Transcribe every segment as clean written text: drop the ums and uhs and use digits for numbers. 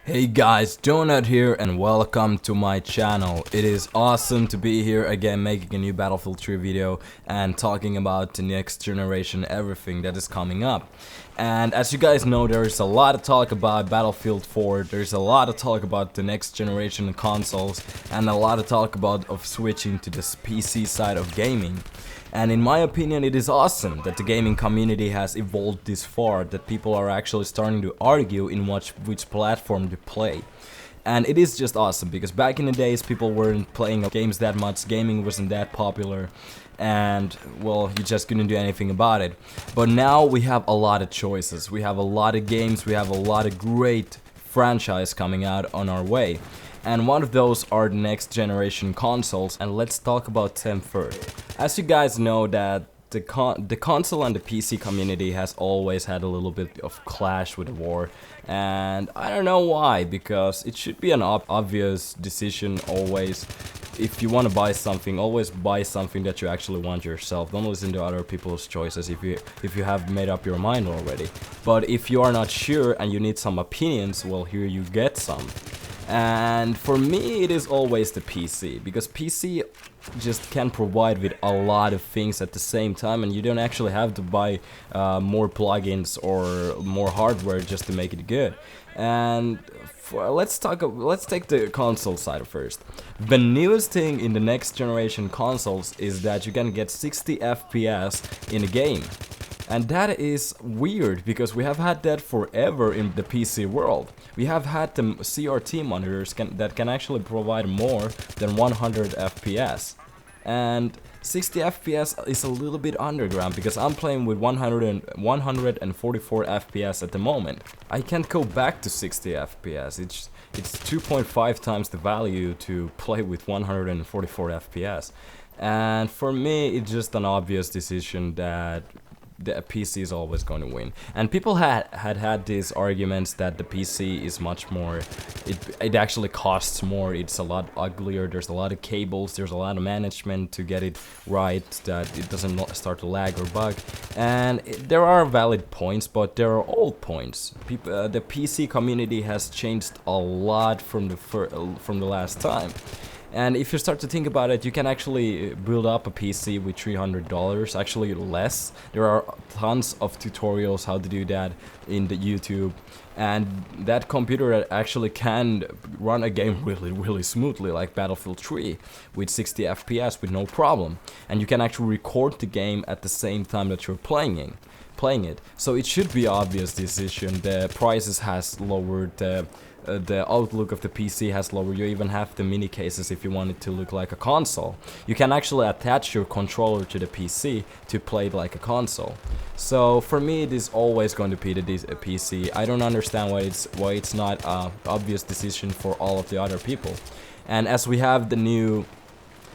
Hey guys, Donut here and welcome to my channel. It is awesome to be here again making a new Battlefield 3 video and talking about the next generation, everything that is coming up. And as you guys know, there is a lot of talk about Battlefield 4, there's a lot of talk about the next generation consoles, and a lot of talk about switching to this PC side of gaming. And in my opinion, it is awesome that the gaming community has evolved this far, that people are actually starting to argue in which platform to play. And it is just awesome, because back in the days people weren't playing games that much, gaming wasn't that popular, and well, you just couldn't do anything about it. But now we have a lot of choices, we have a lot of games, we have a lot of great franchise coming out on our way. And one of those are the next generation consoles, and let's talk about them first. As you guys know that the console and the PC community has always had a little bit of clash with the war, and I don't know why, because it should be an obvious decision always. If you want to buy something, always buy something that you actually want yourself. Don't listen to other people's choices if you have made up your mind already. But if you are not sure and you need some opinions, well, here you get some. And for me, it is always the PC, because PC just can provide with a lot of things at the same time, and you don't actually have to buy more plugins or more hardware just to make it good. And let's take the console side first. The newest thing in the next generation consoles is that you can get 60 FPS in a game. And that is weird, because we have had that forever in the PC world. We have had the CRT monitors that can actually provide more than 100 FPS. And 60 FPS is a little bit underground, because I'm playing with 144 FPS at the moment. I can't go back to 60 FPS. It's 2.5 times the value to play with 144 FPS. And for me, it's just an obvious decision that the PC is always going to win. And people had these arguments that the PC is much more, it actually costs more, it's a lot uglier, there's a lot of cables, there's a lot of management to get it right, that it doesn't start to lag or bug. And there are valid points, but there are old points. The PC community has changed a lot from the last time. And if you start to think about it, you can actually build up a PC with $300, actually less. There are tons of tutorials how to do that in the YouTube, and that computer actually can run a game really smoothly, like Battlefield 3 with 60 FPS with no problem. And you can actually record the game at the same time that you're playing it. So it should be obvious decision. The prices has lowered, the outlook of the PC has lowered. You even have the mini cases if you want it to look like a console. You can actually attach your controller to the PC to play it like a console. So for me, it is always going to be the PC. I don't understand why it's not an obvious decision for all of the other people. And as we have the new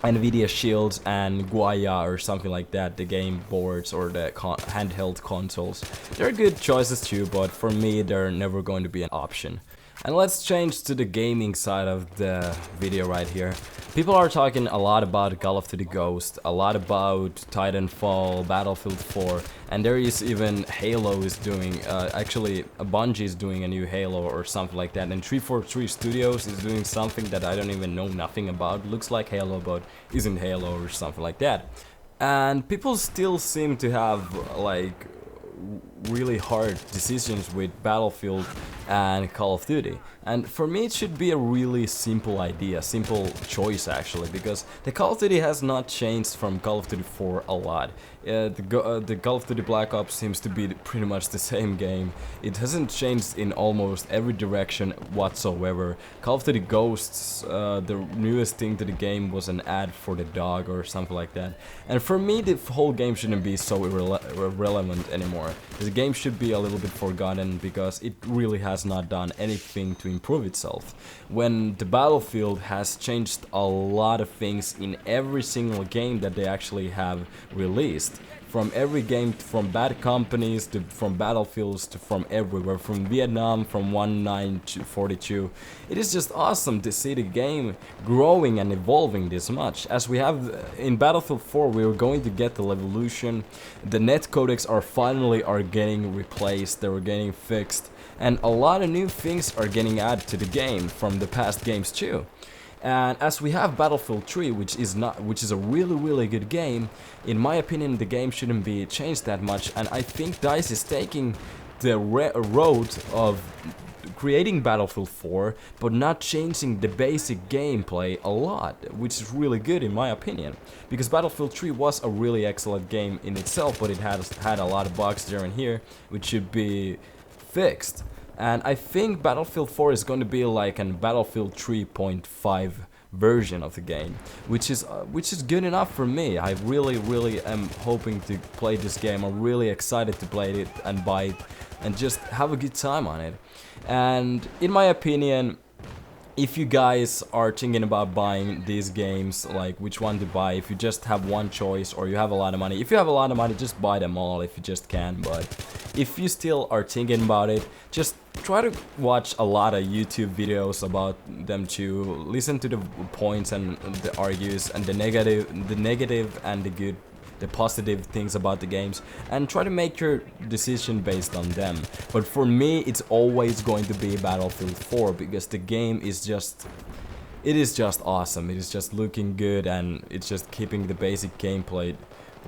Nvidia Shields and Guaya or something like that, the game boards or the handheld consoles, they're good choices too, but for me they're never going to be an option. And let's change to the gaming side of the video right here. People are talking a lot about Call of Duty Ghost, a lot about Titanfall, Battlefield 4, and there is even Halo is doing, actually Bungie is doing a new Halo or something like that, and 343 Studios is doing something that I don't even know nothing about. Looks like Halo but isn't Halo or something like that. And people still seem to have like really hard decisions with Battlefield and Call of Duty. And for me it should be a really simple idea, simple choice actually, because the Call of Duty has not changed from Call of Duty 4 a lot. The Call of Duty Black Ops seems to be pretty much the same game. It hasn't changed in almost every direction whatsoever. Call of Duty Ghosts, the newest thing to the game was an ad for the dog or something like that. And for me the whole game shouldn't be so irrelevant anymore. The game should be a little bit forgotten, because it really has not done anything to improve itself. When the Battlefield has changed a lot of things in every single game that they actually have released. from every game, from Bad Companies to from Battlefields to from everywhere, from Vietnam, from 1942. It is just awesome to see the game growing and evolving this much. As we have in Battlefield 4, we are going to get the Levolution. The net codecs are getting replaced, they were getting fixed, and a lot of new things are getting added to the game from the past games too. And as we have Battlefield 3, which is a really good game, in my opinion the game shouldn't be changed that much, and I think DICE is taking the road of creating Battlefield 4 but not changing the basic gameplay a lot, which is really good in my opinion, because Battlefield 3 was a really excellent game in itself, but it had a lot of bugs there and here which should be fixed. And I think Battlefield 4 is going to be like a Battlefield 3.5 version of the game, which is good enough for me. I really am hoping to play this game. I'm really excited to play it and buy it and just have a good time on it. And in my opinion, if you guys are thinking about buying these games, like which one to buy, if you just have one choice or you have a lot of money, if you have a lot of money, just buy them all if you just can. But if you still are thinking about it, just try to watch a lot of YouTube videos about them too. Listen to the points and the argues and the negative and the good, the positive things about the games, and try to make your decision based on them. But for me, it's always going to be Battlefield 4 because the game is just, it is just awesome. It is just looking good and it's just keeping the basic gameplay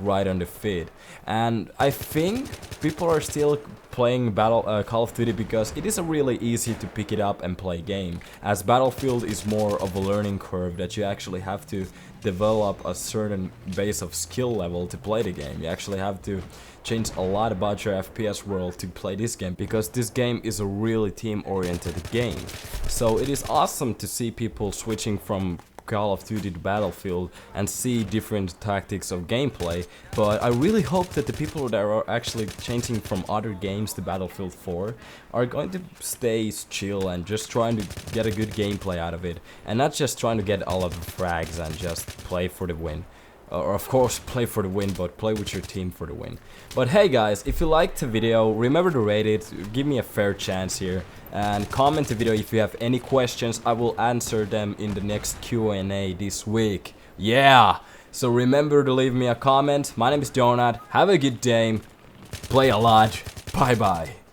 right on the feed. And I think people are still playing Call of Duty because it is a really easy to pick it up and play game, as Battlefield is more of a learning curve that you actually have to develop a certain base of skill level to play the game. You actually have to change a lot about your FPS world to play this game, because this game is a really team-oriented game. So it is awesome to see people switching from Call of Duty to Battlefield and see different tactics of gameplay, but I really hope that the people that are actually changing from other games to Battlefield 4 are going to stay chill and just trying to get a good gameplay out of it, and not just trying to get all of the frags and just play for the win. Or of course play for the win, but play with your team for the win. But hey guys, if you liked the video, remember to rate it, give me a fair chance here, and comment the video if you have any questions. I will answer them in the next Q&A this week. Yeah! So remember to leave me a comment. My name is Donut, have a good day, play a lot, bye bye.